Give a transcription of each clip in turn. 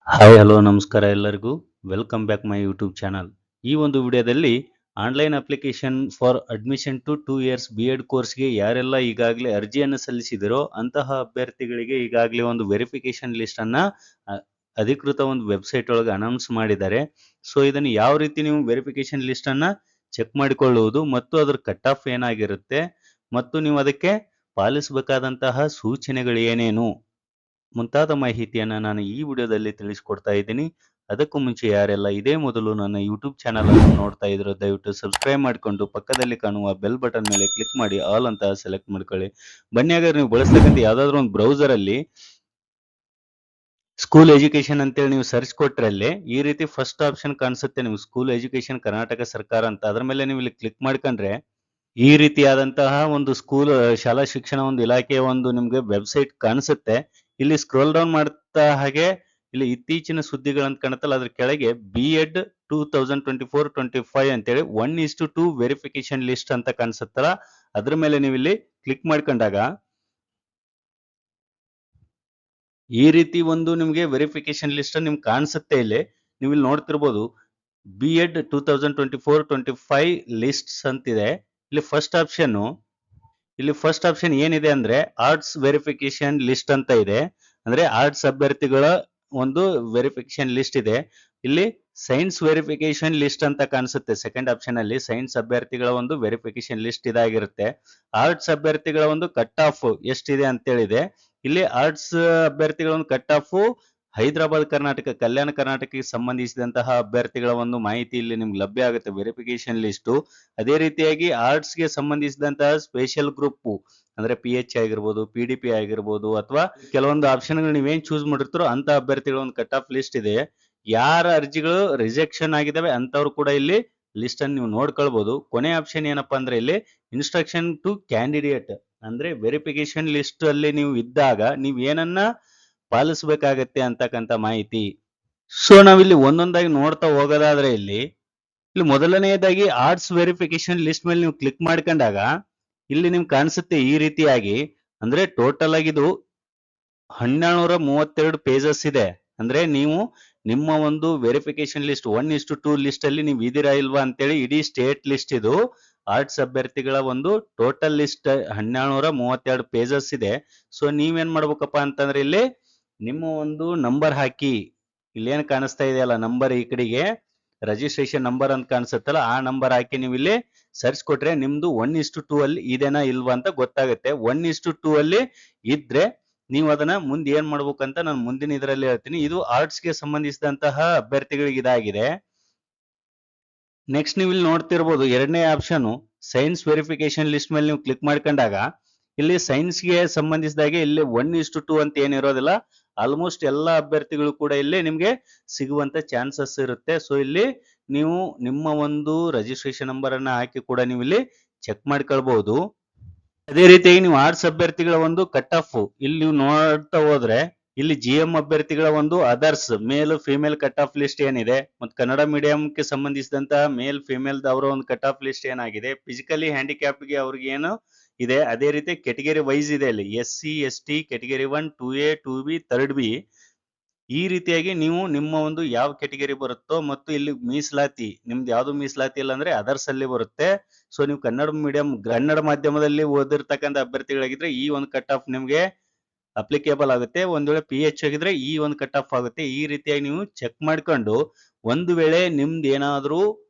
Hi hello ನಮಸ್ಕಾರ ಎಲ್ಲರಿಗೂ. Welcome back my YouTube channel. ಈ ಒಂದು ವಿಡಿಯೋದಲ್ಲಿ online application for admission to 2 years B Ed ಕೋರ್ಸ್ಗೆ ಯಾರೆಲ್ಲ ಈಗಾಗಲೇ ಅರ್ಜಿಯನ್ನು ಸಲ್ಲಿಸಿದರೋ ಅಂತಹ ಅಭ್ಯರ್ಥಿಗಳಿಗೆ ಈಗಾಗಲೇ ಒಂದು ವೆರಿಫಿಕೇಶನ್ ಲಿಸ್ಟನ್ನು ಅಧಿಕೃತ ಒಂದು ವೆಬ್ಸೈಟ್ ಒಳಗೆ ಅನೌನ್ಸ್ ಮಾಡಿದ್ದಾರೆ. ಸೊ ಇದನ್ನು ಯಾವ ರೀತಿ ನೀವು ವೆರಿಫಿಕೇಶನ್ ಲಿಸ್ಟನ್ನು ಚೆಕ್ ಮಾಡಿಕೊಳ್ಳುವುದು ಮತ್ತು ಅದರ ಕಟ್ ಆಫ್ ಏನಾಗಿರುತ್ತೆ ಮತ್ತು ನೀವು ಅದಕ್ಕೆ ಪಾಲಿಸಬೇಕಾದಂತಹ ಸೂಚನೆಗಳು ಏನೇನು ಮುಂತಾದ ಮಾಹಿತಿಯನ್ನು ನಾನು ಈ ವಿಡಿಯೋದಲ್ಲಿ ತಿಳಿಸ್ಕೊಡ್ತಾ ಇದ್ದೀನಿ. ಅದಕ್ಕೂ ಮುಂಚೆ ಯಾರೆಲ್ಲ ಇದೇ ಮೊದಲು ನನ್ನ ಯೂಟ್ಯೂಬ್ ಚಾನಲ್ ಅನ್ನು ನೋಡ್ತಾ ಇದ್ರು ದಯವಿಟ್ಟು ಸಬ್ಸ್ಕ್ರೈಬ್ ಮಾಡಿಕೊಂಡು ಪಕ್ಕದಲ್ಲಿ ಕಾಣುವ ಬೆಲ್ ಬಟನ್ ಮೇಲೆ ಕ್ಲಿಕ್ ಮಾಡಿ ಆಲ್ ಅಂತ ಸೆಲೆಕ್ಟ್ ಮಾಡ್ಕೊಳ್ಳಿ. ಬನ್ನಿ ಹಾಗಾದ್ರೆ ನೀವು ಬಳಸ್ತಕ್ಕಂಥ ಯಾವ್ದಾದ್ರು ಒಂದು ಬ್ರೌಸರ್ ಅಲ್ಲಿ ಸ್ಕೂಲ್ ಎಜುಕೇಶನ್ ಅಂತೇಳಿ ನೀವು ಸರ್ಚ್ ಕೊಟ್ರೆ ಅಲ್ಲಿ ಈ ರೀತಿ ಫಸ್ಟ್ ಆಪ್ಷನ್ ಕಾಣಿಸುತ್ತೆ, ನೀವು ಸ್ಕೂಲ್ ಎಜುಕೇಶನ್ ಕರ್ನಾಟಕ ಸರ್ಕಾರ ಅಂತ. ಅದ್ರ ಮೇಲೆ ನೀವು ಇಲ್ಲಿ ಕ್ಲಿಕ್ ಮಾಡ್ಕೊಂಡ್ರೆ ಈ ರೀತಿಯಾದಂತಹ ಒಂದು ಸ್ಕೂಲ್ ಶಾಲಾ ಶಿಕ್ಷಣ ಒಂದು ಇಲಾಖೆಯ ಒಂದು ನಿಮ್ಗೆ ವೆಬ್ಸೈಟ್ ಕಾಣಿಸುತ್ತೆ. ಇಲ್ಲಿ ಸ್ಕ್ರೋಲ್ ಡೌನ್ ಮಾಡ್ತಾ ಹಾಗೆ ಇಲ್ಲಿ ಇತ್ತೀಚಿನ ಸುದ್ದಿಗಳಂತ ಕಾಣುತ್ತಲ್ಲ, ಅದ್ರ ಕೆಳಗೆ ಬಿ.ಎಡ್ 2024-25 ಅಂತೇಳಿ 1:2 ವೆರಿಫಿಕೇಶನ್ ಲಿಸ್ಟ್ ಅಂತ ಕಾಣಿಸುತ್ತಲ್ಲ, ಅದ್ರ ಮೇಲೆ ನೀವು ಇಲ್ಲಿ ಕ್ಲಿಕ್ ಮಾಡ್ಕೊಂಡಾಗ ಈ ರೀತಿ ಒಂದು ನಿಮ್ಗೆ ವೆರಿಫಿಕೇಶನ್ ಲಿಸ್ಟ್ ನಿಮ್ಗೆ ಕಾಣಿಸುತ್ತೆ. ನೀವು ಇಲ್ಲಿ ನೋಡ್ತಿರ್ಬೋದು ಬಿ.ಎಡ್ 2024-25 ಲಿಸ್ಟ್ಸ್ ಅಂತಿದೆ. ಇಲ್ಲಿ ಫಸ್ಟ್ ಆಪ್ಷನ್ ಏನಿದೆ ಅಂದ್ರೆ ಆರ್ಟ್ಸ್ ವೆರಿಫಿಕೇಶನ್ ಲಿಸ್ಟ್ ಅಂತ ಇದೆ. ಅಂದ್ರೆ ಆರ್ಟ್ಸ್ ಅಭ್ಯರ್ಥಿಗಳ ಒಂದು ವೆರಿಫಿಕೇಶನ್ ಲಿಸ್ಟ್ ಇದೆ. ಇಲ್ಲಿ ಸೈನ್ಸ್ ವೆರಿಫಿಕೇಶನ್ ಲಿಸ್ಟ್ ಅಂತ ಕಾಣಿಸುತ್ತೆ. ಸೆಕೆಂಡ್ ಆಪ್ಷನ್ ಅಲ್ಲಿ ಸೈನ್ಸ್ ಅಭ್ಯರ್ಥಿಗಳ ಒಂದು ವೆರಿಫಿಕೇಶನ್ ಲಿಸ್ಟ್ ಇದಾಗಿರುತ್ತೆ. ಆರ್ಟ್ಸ್ ಅಭ್ಯರ್ಥಿಗಳ ಒಂದು ಕಟ್ ಆಫ್ ಎಷ್ಟಿದೆ ಅಂತೇಳಿದೆ. ಇಲ್ಲಿ ಆರ್ಟ್ಸ್ ಅಭ್ಯರ್ಥಿಗಳ ಒಂದು ಕಟ್ ಆಫ್ ಹೈದರಾಬಾದ್ ಕರ್ನಾಟಕ, ಕಲ್ಯಾಣ ಕರ್ನಾಟಕಕ್ಕೆ ಸಂಬಂಧಿಸಿದಂತಹ ಅಭ್ಯರ್ಥಿಗಳ ಒಂದು ಮಾಹಿತಿ ಇಲ್ಲಿ ನಿಮ್ಗೆ ಲಭ್ಯ ಆಗುತ್ತೆ ವೆರಿಫಿಕೇಶನ್ ಲಿಸ್ಟ್. ಅದೇ ರೀತಿಯಾಗಿ ಆರ್ಟ್ಸ್ ಗೆ ಸಂಬಂಧಿಸಿದಂತಹ ಸ್ಪೆಷಲ್ ಗ್ರೂಪ್ ಅಂದ್ರೆ PH ಆಗಿರ್ಬೋದು, PDP ಆಗಿರ್ಬೋದು, ಅಥವಾ ಕೆಲವೊಂದು ಆಪ್ಷನ್ಗಳು ನೀವೇನ್ ಚೂಸ್ ಮಾಡಿರ್ತಾರೋ ಅಂತ ಅಭ್ಯರ್ಥಿಗಳ ಒಂದು ಕಟ್ ಆಫ್ ಲಿಸ್ಟ್ ಇದೆ. ಯಾರ ಅರ್ಜಿಗಳು ರಿಜೆಕ್ಷನ್ ಆಗಿದಾವೆ ಅಂತವ್ರು ಕೂಡ ಇಲ್ಲಿ ಲಿಸ್ಟ್ ಅನ್ನು ನೀವು ನೋಡ್ಕೊಳ್ಬಹುದು. ಕೊನೆ ಆಪ್ಷನ್ ಏನಪ್ಪಾ ಅಂದ್ರೆ ಇಲ್ಲಿ ಇನ್ಸ್ಟ್ರಕ್ಷನ್ ಟು ಕ್ಯಾಂಡಿಡೇಟ್, ಅಂದ್ರೆ ವೆರಿಫಿಕೇಶನ್ ಲಿಸ್ಟ್ ಅಲ್ಲಿ ನೀವು ಇದ್ದಾಗ ನೀವು ಏನನ್ನ ಪಾಲಿಸಬೇಕಾಗತ್ತೆ ಅಂತಕ್ಕಂಥ ಮಾಹಿತಿ. ಸೊ ನಾವಿಲ್ಲಿ ಒಂದೊಂದಾಗಿ ನೋಡ್ತಾ ಹೋಗೋದಾದ್ರೆ ಇಲ್ಲಿ ಮೊದಲನೆಯದಾಗಿ ಆರ್ಟ್ಸ್ ವೆರಿಫಿಕೇಶನ್ ಲಿಸ್ಟ್ ಮೇಲೆ ನೀವು ಕ್ಲಿಕ್ ಮಾಡ್ಕೊಂಡಾಗ ಇಲ್ಲಿ ನಿಮ್ಗೆ ಕಾಣಿಸುತ್ತೆ ಈ ರೀತಿಯಾಗಿ. ಅಂದ್ರೆ ಟೋಟಲ್ ಆಗಿ ಇದು 1232 ಪೇಜಸ್ ಇದೆ. ಅಂದ್ರೆ ನೀವು ನಿಮ್ಮ ಒಂದು ವೆರಿಫಿಕೇಶನ್ ಲಿಸ್ಟ್ 1:2 ಲಿಸ್ಟ್ ಅಲ್ಲಿ ನೀವು ಇದೀರಾ ಇಲ್ವಾ ಅಂತೇಳಿ ಇಡೀ ಸ್ಟೇಟ್ ಲಿಸ್ಟ್ ಇದು ಆರ್ಟ್ಸ್ ಅಭ್ಯರ್ಥಿಗಳ ಒಂದು ಟೋಟಲ್ ಲಿಸ್ಟ್ 1232 ಪೇಜಸ್ ಇದೆ. ಸೊ ನೀವೇನ್ ಮಾಡ್ಬೇಕಪ್ಪ ಅಂತಂದ್ರೆ ಇಲ್ಲಿ ನಿಮ್ಮ ಒಂದು ನಂಬರ್ ಹಾಕಿ, ಇಲ್ಲೇನ್ ಕಾಣಿಸ್ತಾ ಇದೆಯಲ್ಲ ನಂಬರ್ ಈ ಕಡೆಗೆ ರಿಜಿಸ್ಟ್ರೇಷನ್ ನಂಬರ್ ಅಂತ ಕಾಣಿಸುತ್ತಲ್ಲ ಆ ನಂಬರ್ ಹಾಕಿ ನೀವು ಇಲ್ಲಿ ಸರ್ಚ್ ಕೊಟ್ರೆ ನಿಮ್ದು 1:2 ಅಲ್ಲಿ ಇದೇನಾ ಇಲ್ವಾ ಅಂತ ಗೊತ್ತಾಗುತ್ತೆ. 1:2 ಅಲ್ಲಿ ಇದ್ರೆ ನೀವು ಅದನ್ನ ಮುಂದೆ ಏನ್ ಮಾಡ್ಬೇಕಂತ ನಾನು ಮುಂದಿನ ಇದರಲ್ಲಿ ಹೇಳ್ತೀನಿ. ಇದು ಆರ್ಟ್ಸ್ ಗೆ ಸಂಬಂಧಿಸಿದಂತಹ ಅಭ್ಯರ್ಥಿಗಳಿಗೆ ಇದಾಗಿದೆ. ನೆಕ್ಸ್ಟ್ ನೀವು ಇಲ್ಲಿ ನೋಡ್ತಿರ್ಬೋದು ಎರಡನೇ ಆಪ್ಷನ್ ಸೈನ್ಸ್ ವೆರಿಫಿಕೇಶನ್ ಲಿಸ್ಟ್ ಮೇಲೆ ನೀವು ಕ್ಲಿಕ್ ಮಾಡ್ಕೊಂಡಾಗ ಇಲ್ಲಿ ಸೈನ್ಸ್ ಗೆ ಸಂಬಂಧಿಸಿದಾಗೆ ಇಲ್ಲಿ 1:2 ಅಂತ ಏನಿರೋದಿಲ್ಲ, ಆಲ್ಮೋಸ್ಟ್ ಎಲ್ಲಾ ಅಭ್ಯರ್ಥಿಗಳು ಕೂಡ ಇಲ್ಲಿ ನಿಮ್ಗೆ ಸಿಗುವಂತ ಚಾನ್ಸಸ್ ಇರುತ್ತೆ. ಸೊ ಇಲ್ಲಿ ನೀವು ನಿಮ್ಮ ಒಂದು ರಿಜಿಸ್ಟ್ರೇಷನ್ ನಂಬರ್ ಅನ್ನ ಹಾಕಿ ಕೂಡ ನೀವು ಇಲ್ಲಿ ಚೆಕ್ ಮಾಡ್ಕೊಳ್ಬಹುದು. ಅದೇ ರೀತಿಯಾಗಿ ನೀವು ಆರ್ಟ್ಸ್ ಅಭ್ಯರ್ಥಿಗಳ ಒಂದು ಕಟ್ ಆಫ್ ಇಲ್ಲಿ ನೀವು ನೋಡ್ತಾ ಹೋದ್ರೆ ಇಲ್ಲಿ GM ಅಭ್ಯರ್ಥಿಗಳ ಒಂದು ಅದರ್ಸ್ ಮೇಲ್ ಫಿಮೇಲ್ ಕಟ್ ಆಫ್ ಲಿಸ್ಟ್ ಏನಿದೆ ಮತ್ತು ಕನ್ನಡ ಮೀಡಿಯಂಗೆ ಸಂಬಂಧಿಸಿದಂತಹ ಮೇಲ್ ಫಿಮೇಲ್ ಅವರ ಒಂದು ಕಟ್ ಆಫ್ ಲಿಸ್ಟ್ ಏನಾಗಿದೆ, ಫಿಸಿಕಲಿ ಹ್ಯಾಂಡಿಕ್ಯಾಪ್ ಗೆ ಅವ್ರಿಗೆ ಏನು ಇದೆ, ಅದೇ ರೀತಿ ಕೆಟಗರಿ ವೈಸ್ ಇದೆ. ಇಲ್ಲಿ SC ST category 1 2A 2B 3B ಈ ರೀತಿಯಾಗಿ ನೀವು ನಿಮ್ಮ ಒಂದು ಯಾವ ಕೆಟಗರಿ ಬರುತ್ತೋ ಮತ್ತು ಇಲ್ಲಿ ಮೀಸಲಾತಿ ನಿಮ್ದು ಯಾವ್ದು ಮೀಸಲಾತಿ ಇಲ್ಲ ಅಂದ್ರೆ ಅದರ್ಸ್ ಅಲ್ಲಿ ಬರುತ್ತೆ. ಸೊ ನೀವು ಕನ್ನಡ ಮೀಡಿಯಂ ಕನ್ನಡ ಮಾಧ್ಯಮದಲ್ಲಿ ಓದಿರ್ತಕ್ಕಂಥ ಅಭ್ಯರ್ಥಿಗಳಾಗಿದ್ರೆ ಈ ಒಂದು ಕಟ್ ಆಫ್ ನಿಮ್ಗೆ ಅಪ್ಲಿಕೇಬಲ್ ಆಗುತ್ತೆ. ಒಂದ್ ವೇಳೆ PH ಆಗಿದ್ರೆ ಈ ಒಂದು ಕಟ್ ಆಫ್ ಆಗುತ್ತೆ. ಈ ರೀತಿಯಾಗಿ ನೀವು ಚೆಕ್ ಮಾಡ್ಕೊಂಡು ಒಂದು ವೇಳೆ ನಿಮ್ದು ಏನಾದ್ರೂ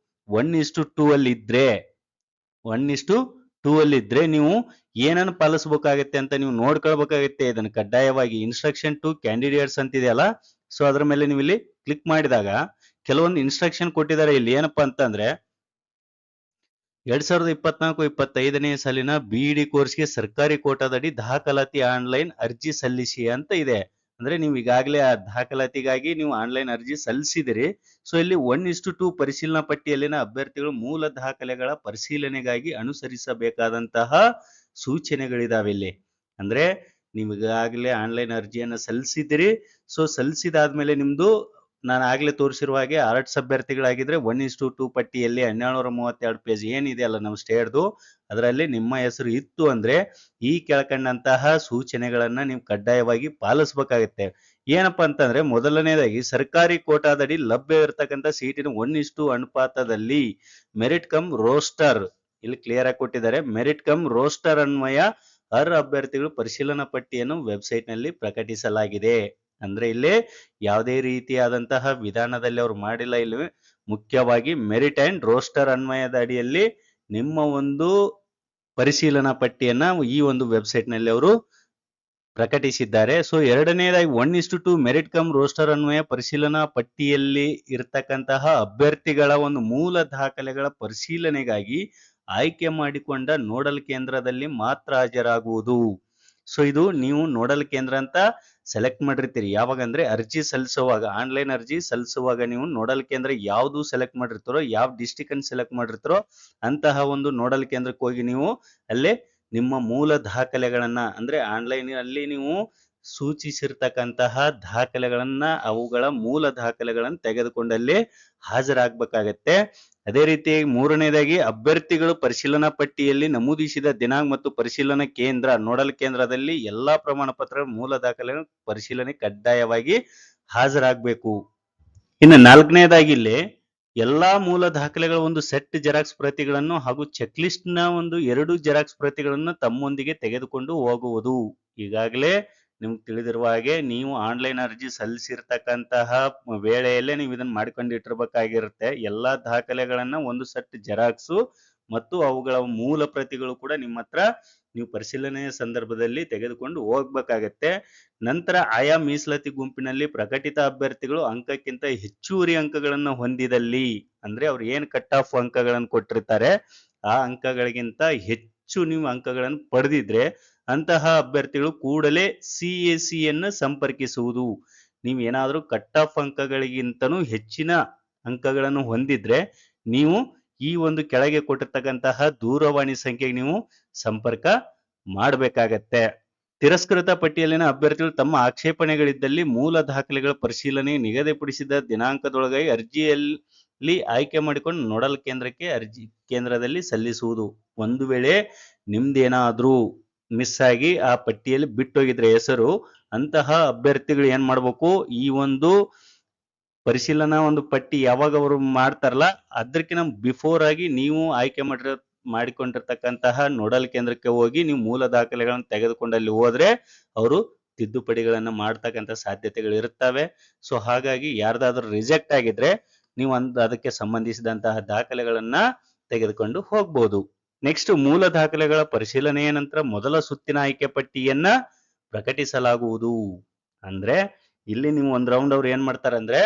1:2 ಅಲ್ಲಿ ಇದ್ರೆ 1:2 ಅಲ್ಲಿ ಇದ್ರೆ ನೀವು ಏನನ್ನು ಪಾಲಿಸಬೇಕಾಗತ್ತೆ ಅಂತ ನೀವು ನೋಡ್ಕೊಳ್ಬೇಕಾಗತ್ತೆ. ಇದನ್ನು ಕಡ್ಡಾಯವಾಗಿ ಇನ್ಸ್ಟ್ರಕ್ಷನ್ ಟು ಕ್ಯಾಂಡಿಡೇಟ್ಸ್ ಅಂತಿದೆಯಲ್ಲ, ಸೊ ಅದ್ರ ಮೇಲೆ ನೀವು ಇಲ್ಲಿ ಕ್ಲಿಕ್ ಮಾಡಿದಾಗ ಕೆಲವೊಂದು ಇನ್ಸ್ಟ್ರಕ್ಷನ್ ಕೊಟ್ಟಿದ್ದಾರೆ. ಇಲ್ಲಿ ಏನಪ್ಪಾ ಅಂತಂದ್ರೆ 2024-25ನೇ ಸಾಲಿನ BED ಕೋರ್ಸ್ಗೆ ಸರ್ಕಾರಿ ಕೋಟಾದಡಿ ದಾಖಲಾತಿ ಆನ್ಲೈನ್ ಅರ್ಜಿ ಸಲ್ಲಿಸಿ ಅಂತ ಇದೆ. ಅಂದ್ರೆ ನೀವು ಈಗಾಗಲೇ ಆ ದಾಖಲಾತಿಗಾಗಿ ನೀವು ಆನ್ಲೈನ್ ಅರ್ಜಿ ಸಲ್ಲಿಸಿದಿರಿ. ಸೊ ಇಲ್ಲಿ 1:2 ಪರಿಶೀಲನಾ ಪಟ್ಟಿಯಲ್ಲಿನ ಅಭ್ಯರ್ಥಿಗಳು ಮೂಲ ದಾಖಲೆಗಳ ಪರಿಶೀಲನೆಗಾಗಿ ಅನುಸರಿಸಬೇಕಾದಂತಹ ಸೂಚನೆಗಳಿದಾವೆ ಇಲ್ಲಿ. ಅಂದ್ರೆ ನೀವು ಈಗಾಗಲೇ ಆನ್ಲೈನ್ ಅರ್ಜಿಯನ್ನ ಸಲ್ಲಿಸಿದಿರಿ. ಸೊ ಸಲ್ಲಿಸಿದಾದ್ಮೇಲೆ ನಿಮ್ದು ನಾನು ಆಗ್ಲೇ ತೋರಿಸಿರುವ ಹಾಗೆ ಆರ್ಟ್ಸ್ ಅಭ್ಯರ್ಥಿಗಳಾಗಿದ್ರೆ 1:2 ಪಟ್ಟಿಯಲ್ಲಿ 1232 ಪೇಜ್ ಏನಿದೆ ಅಲ್ಲ ನಮ್ಮ ಸ್ಟೇಟ್ದು ಅದರಲ್ಲಿ ನಿಮ್ಮ ಹೆಸರು ಇತ್ತು ಅಂದ್ರೆ ಈ ಕೆಳಕಂಡಂತಹ ಸೂಚನೆಗಳನ್ನ ನೀವು ಕಡ್ಡಾಯವಾಗಿ ಪಾಲಿಸಬೇಕಾಗುತ್ತೆ. ಏನಪ್ಪಾ ಅಂತಂದ್ರೆ ಮೊದಲನೇದಾಗಿ ಸರ್ಕಾರಿ ಕೋಟಾದಡಿ ಲಭ್ಯ ಇರತಕ್ಕಂತ ಸೀಟಿನ 1:2 ಅನುಪಾತದಲ್ಲಿ ಮೆರಿಟ್ ಕಮ್ ರೋಸ್ಟರ್ ಇಲ್ಲಿ ಕ್ಲಿಯರ್ ಆಗಿ ಕೊಟ್ಟಿದ್ದಾರೆ. ಮೆರಿಟ್ ಕಮ್ ರೋಸ್ಟರ್ ಅನ್ವಯ ಅರ್ಹ ಅಭ್ಯರ್ಥಿಗಳು ಪರಿಶೀಲನಾ ಪಟ್ಟಿಯನ್ನು ವೆಬ್ಸೈಟ್ ನಲ್ಲಿ ಪ್ರಕಟಿಸಲಾಗಿದೆ. ಅಂದ್ರೆ ಇಲ್ಲಿ ಯಾವುದೇ ರೀತಿಯಾದಂತಹ ವಿಧಾನದಲ್ಲಿ ಅವರು ಮಾಡಿಲ್ಲ. ಇಲ್ಲಿ ಮುಖ್ಯವಾಗಿ ಮೆರಿಟ್ ಅಂಡ್ ರೋಸ್ಟರ್ ಅನ್ವಯದ ಅಡಿಯಲ್ಲಿ ನಿಮ್ಮ ಒಂದು ಪರಿಶೀಲನಾ ಪಟ್ಟಿಯನ್ನ ಈ ಒಂದು ವೆಬ್ಸೈಟ್ ನಲ್ಲಿ ಅವರು ಪ್ರಕಟಿಸಿದ್ದಾರೆ. ಸೊ ಎರಡನೇದಾಗಿ 1:2 ಮೆರಿಟ್ ಕಮ್ ರೋಸ್ಟರ್ ಅನ್ವಯ ಪರಿಶೀಲನಾ ಪಟ್ಟಿಯಲ್ಲಿ ಇರತಕ್ಕಂತಹ ಅಭ್ಯರ್ಥಿಗಳ ಒಂದು ಮೂಲ ದಾಖಲೆಗಳ ಪರಿಶೀಲನೆಗಾಗಿ ಆಯ್ಕೆ ಮಾಡಿಕೊಂಡ ನೋಡಲ್ ಕೇಂದ್ರದಲ್ಲಿ ಮಾತ್ರ ಹಾಜರಾಗುವುದು. ಸೊ ಇದು ನೀವು ನೋಡಲ್ ಕೇಂದ್ರ ಅಂತ ಸೆಲೆಕ್ಟ್ ಮಾಡಿರ್ತೀರಿ ಯಾವಾಗ ಅಂದ್ರೆ ಅರ್ಜಿ ಸಲ್ಲಿಸುವಾಗ, ಆನ್ಲೈನ್ ಅರ್ಜಿ ಸಲ್ಲಿಸುವಾಗ ನೀವು ನೋಡಲ್ ಕೇಂದ್ರ ಯಾವ್ದು ಸೆಲೆಕ್ಟ್ ಮಾಡಿರ್ತಾರೋ, ಯಾವ ಡಿಸ್ಟಿಕ್ ಅನ್ನು ಸೆಲೆಕ್ಟ್ ಮಾಡಿರ್ತಾರೋ ಅಂತಹ ಒಂದು ನೋಡಲ್ ಕೇಂದ್ರಕ್ಕೆ ಹೋಗಿ ನೀವು ಅಲ್ಲೇ ನಿಮ್ಮ ಮೂಲ ದಾಖಲೆಗಳನ್ನ ಅಂದ್ರೆ ಆನ್ಲೈನ್ ಅಲ್ಲಿ ನೀವು ಸೂಚಿಸಿರ್ತಕ್ಕಂತಹ ದಾಖಲೆಗಳನ್ನ ಅವುಗಳ ಮೂಲ ದಾಖಲೆಗಳನ್ನು ತೆಗೆದುಕೊಂಡಲ್ಲಿ ಹಾಜರಾಗಬೇಕಾಗತ್ತೆ. ಅದೇ ರೀತಿ ಮೂರನೇದಾಗಿ ಅಭ್ಯರ್ಥಿಗಳು ಪರಿಶೀಲನಾ ಪಟ್ಟಿಯಲ್ಲಿ ನಮೂದಿಸಿದ ದಿನಾಂಕ ಮತ್ತು ಪರಿಶೀಲನಾ ಕೇಂದ್ರ ನೋಡಲ್ ಕೇಂದ್ರದಲ್ಲಿ ಎಲ್ಲಾ ಪ್ರಮಾಣ ಪತ್ರ ಮೂಲ ದಾಖಲೆ ಪರಿಶೀಲನೆ ಕಡ್ಡಾಯವಾಗಿ ಹಾಜರಾಗಬೇಕು. ಇನ್ನು ನಾಲ್ಕನೇದಾಗಿ ಇಲ್ಲಿ ಎಲ್ಲಾ ಮೂಲ ದಾಖಲೆಗಳ ಒಂದು ಸೆಟ್ ಜೆರಾಕ್ಸ್ ಪ್ರತಿಗಳನ್ನು ಹಾಗೂ ಚೆಕ್ ಲಿಸ್ಟ್ ನ ಒಂದು 2 ಜೆರಾಕ್ಸ್ ಪ್ರತಿಗಳನ್ನು ತಮ್ಮೊಂದಿಗೆ ತೆಗೆದುಕೊಂಡು ಹೋಗುವುದು. ಈಗಾಗಲೇ ನಿಮ್ಗೆ ತಿಳಿದಿರುವ ಹಾಗೆ ನೀವು ಆನ್ಲೈನ್ ಅರ್ಜಿ ಸಲ್ಲಿಸಿರ್ತಕ್ಕಂತಹ ವೇಳೆಯಲ್ಲೇ ನೀವು ಇದನ್ನ ಮಾಡಿಕೊಂಡಿಟ್ಟಿರ್ಬೇಕಾಗಿರುತ್ತೆ. ಎಲ್ಲಾ ದಾಖಲೆಗಳನ್ನ ಒಂದು ಸೆಟ್ ಜೆರಾಕ್ಸು ಮತ್ತು ಅವುಗಳ ಮೂಲ ಪ್ರತಿಗಳು ಕೂಡ ನಿಮ್ಮ ಹತ್ರ ನೀವು ಪರಿಶೀಲನೆಯ ಸಂದರ್ಭದಲ್ಲಿ ತೆಗೆದುಕೊಂಡು ಹೋಗ್ಬೇಕಾಗತ್ತೆ. ನಂತರ ಆಯಾ ಮೀಸಲಾತಿ ಗುಂಪಿನಲ್ಲಿ ಪ್ರಕಟಿತ ಅಭ್ಯರ್ಥಿಗಳು ಅಂಕಕ್ಕಿಂತ ಹೆಚ್ಚುವರಿ ಅಂಕಗಳನ್ನು ಹೊಂದಿದಲ್ಲಿ ಅಂದ್ರೆ ಅವ್ರು ಏನ್ ಕಟ್ ಆಫ್ ಅಂಕಗಳನ್ನು ಕೊಟ್ಟಿರ್ತಾರೆ ಆ ಅಂಕಗಳಿಗಿಂತ ಹೆಚ್ಚು ನೀವು ಅಂಕಗಳನ್ನು ಪಡೆದಿದ್ರೆ ಅಂತಹ ಅಭ್ಯರ್ಥಿಗಳು ಕೂಡಲೇ CAC ಯನ್ನು ಸಂಪರ್ಕಿಸುವುದು. ನೀವು ಏನಾದರೂ ಕಟ್ ಆಫ್ ಅಂಕಗಳಿಗಿಂತನೂ ಹೆಚ್ಚಿನ ಅಂಕಗಳನ್ನು ಹೊಂದಿದ್ರೆ ನೀವು ಈ ಒಂದು ಕೆಳಗೆ ಕೊಟ್ಟಿರ್ತಕ್ಕಂತಹ ದೂರವಾಣಿ ಸಂಖ್ಯೆಗೆ ನೀವು ಸಂಪರ್ಕ ಮಾಡಬೇಕಾಗತ್ತೆ. ತಿರಸ್ಕೃತ ಪಟ್ಟಿಯಲ್ಲಿನ ಅಭ್ಯರ್ಥಿಗಳು ತಮ್ಮ ಆಕ್ಷೇಪಣೆಗಳಿದ್ದಲ್ಲಿ ಮೂಲ ದಾಖಲೆಗಳ ಪರಿಶೀಲನೆ ನಿಗದಿಪಡಿಸಿದ ದಿನಾಂಕದೊಳಗಾಗಿ ಅರ್ಜಿಯಲ್ಲಿ ಆಯ್ಕೆ ಮಾಡಿಕೊಂಡು ನೋಡಲ್ ಕೇಂದ್ರಕ್ಕೆ ಅರ್ಜಿ ಕೇಂದ್ರದಲ್ಲಿ ಸಲ್ಲಿಸುವುದು. ಒಂದು ವೇಳೆ ನಿಮ್ದೇನಾದ್ರೂ ಮಿಸ್ ಆಗಿ ಆ ಪಟ್ಟಿಯಲ್ಲಿ ಬಿಟ್ಟೋಗಿದ್ರೆ ಹೆಸರು, ಅಂತಹ ಅಭ್ಯರ್ಥಿಗಳು ಏನ್ ಮಾಡ್ಬೇಕು, ಈ ಒಂದು ಪರಿಶೀಲನಾ ಒಂದು ಪಟ್ಟಿ ಯಾವಾಗ ಅವರು ಮಾಡ್ತಾರಲ್ಲ ಅದಕ್ಕಿಂತ ಬಿಫೋರ್ ಆಗಿ ನೀವು ಆಯ್ಕೆ ಮಾಡಿಕೊಂಡಿರ್ತಕ್ಕಂತಹ ನೋಡಲ್ ಕೇಂದ್ರಕ್ಕೆ ಹೋಗಿ ನೀವು ಮೂಲ ದಾಖಲೆಗಳನ್ನು ತೆಗೆದುಕೊಂಡಲ್ಲಿ ಹೋದ್ರೆ ಅವರು ತಿದ್ದುಪಡಿಗಳನ್ನ ಮಾಡ್ತಕ್ಕಂಥ ಸಾಧ್ಯತೆಗಳು ಇರುತ್ತವೆ. ಸೊ ಹಾಗಾಗಿ ಯಾರ್ದಾದ್ರೂ ರಿಜೆಕ್ಟ್ ಆಗಿದ್ರೆ ನೀವು ಅದಕ್ಕೆ ಸಂಬಂಧಿಸಿದಂತಹ ದಾಖಲೆಗಳನ್ನ ತೆಗೆದುಕೊಂಡು ಹೋಗ್ಬೋದು. ನೆಕ್ಸ್ಟ್ ಮೂಲ ದಾಖಲೆಗಳ ಪರಿಶೀಲನೆಯ ನಂತರ ಮೊದಲ ಸುತ್ತಿನ ಆಯ್ಕೆ ಪಟ್ಟಿಯನ್ನ ಪ್ರಕಟಿಸಲಾಗುವುದು. ಅಂದ್ರೆ ಇಲ್ಲಿ ನೀವು ಒಂದ್ ರೌಂಡ್ ಅವ್ರು ಏನ್ ಮಾಡ್ತಾರೆ ಅಂದ್ರೆ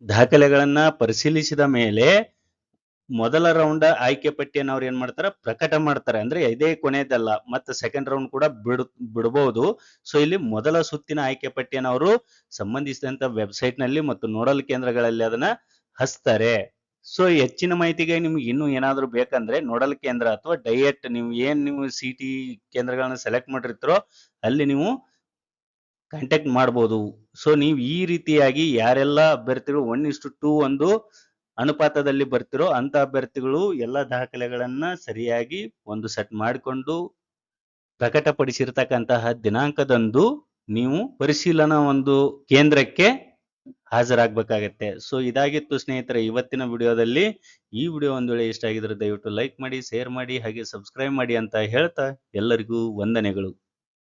ದಾಖಲೆಗಳನ್ನ ಪರಿಶೀಲಿಸಿದ ಮೇಲೆ ಮೊದಲ ರೌಂಡ್ ಆಯ್ಕೆ ಪಟ್ಟಿಯನ್ನು ಅವ್ರು ಏನ್ ಮಾಡ್ತಾರೆ ಪ್ರಕಟ ಮಾಡ್ತಾರೆ. ಅಂದ್ರೆ ಇದೇ ಕೊನೆಯದಲ್ಲ, ಮತ್ತೆ ಸೆಕೆಂಡ್ ರೌಂಡ್ ಕೂಡ ಬಿಡಬಹುದು. ಸೊ ಇಲ್ಲಿ ಮೊದಲ ಸುತ್ತಿನ ಆಯ್ಕೆ ಪಟ್ಟಿಯನ್ನು ಅವರು ಸಂಬಂಧಿಸಿದಂತ ವೆಬ್ಸೈಟ್ ನಲ್ಲಿ ಮತ್ತು ನೋಡಲ್ ಕೇಂದ್ರಗಳಲ್ಲಿ ಅದನ್ನ ಹಚ್ತಾರೆ. ಸೊ ಹೆಚ್ಚಿನ ಮಾಹಿತಿಗೆ ನಿಮ್ಗೆ ಇನ್ನೂ ಏನಾದ್ರು ಬೇಕಂದ್ರೆ ನೋಡಲ್ ಕೇಂದ್ರ ಅಥವಾ ಡೈರೆಕ್ಟ್ ನೀವು CT ಕೇಂದ್ರಗಳನ್ನ ಸೆಲೆಕ್ಟ್ ಮಾಡಿರ್ತೀರೋ ಅಲ್ಲಿ ನೀವು ಕಾಂಟ್ಯಾಕ್ಟ್ ಮಾಡಬಹುದು. ಸೊ ನೀವು ಈ ರೀತಿಯಾಗಿ ಯಾರೆಲ್ಲ ಅಭ್ಯರ್ಥಿಗಳು 1:2 ಒಂದು ಅನುಪಾತದಲ್ಲಿ ಬರ್ತಿರೋ ಅಂತ ಅಭ್ಯರ್ಥಿಗಳು ಎಲ್ಲ ದಾಖಲೆಗಳನ್ನ ಸರಿಯಾಗಿ ಒಂದು ಸೆಟ್ ಮಾಡಿಕೊಂಡು ಪ್ರಕಟಪಡಿಸಿರ್ತಕ್ಕಂತಹ ದಿನಾಂಕದಂದು ನೀವು ಪರಿಶೀಲನಾ ಒಂದು ಕೇಂದ್ರಕ್ಕೆ ಹಾಜರಾಗಬೇಕಾಗತ್ತೆ. ಸೊ ಇದಾಗಿತ್ತು ಸ್ನೇಹಿತರೆ ಇವತ್ತಿನ ವಿಡಿಯೋದಲ್ಲಿ. ಈ ವಿಡಿಯೋ ಒಂದು ವೇಳೆ ಇಷ್ಟ ಆಗಿದ್ರೆ ದಯವಿಟ್ಟು ಲೈಕ್ ಮಾಡಿ, ಶೇರ್ ಮಾಡಿ, ಹಾಗೆ ಸಬ್ಸ್ಕ್ರೈಬ್ ಮಾಡಿ ಅಂತ ಹೇಳ್ತಾ ಎಲ್ಲರಿಗೂ ವಂದನೆಗಳು.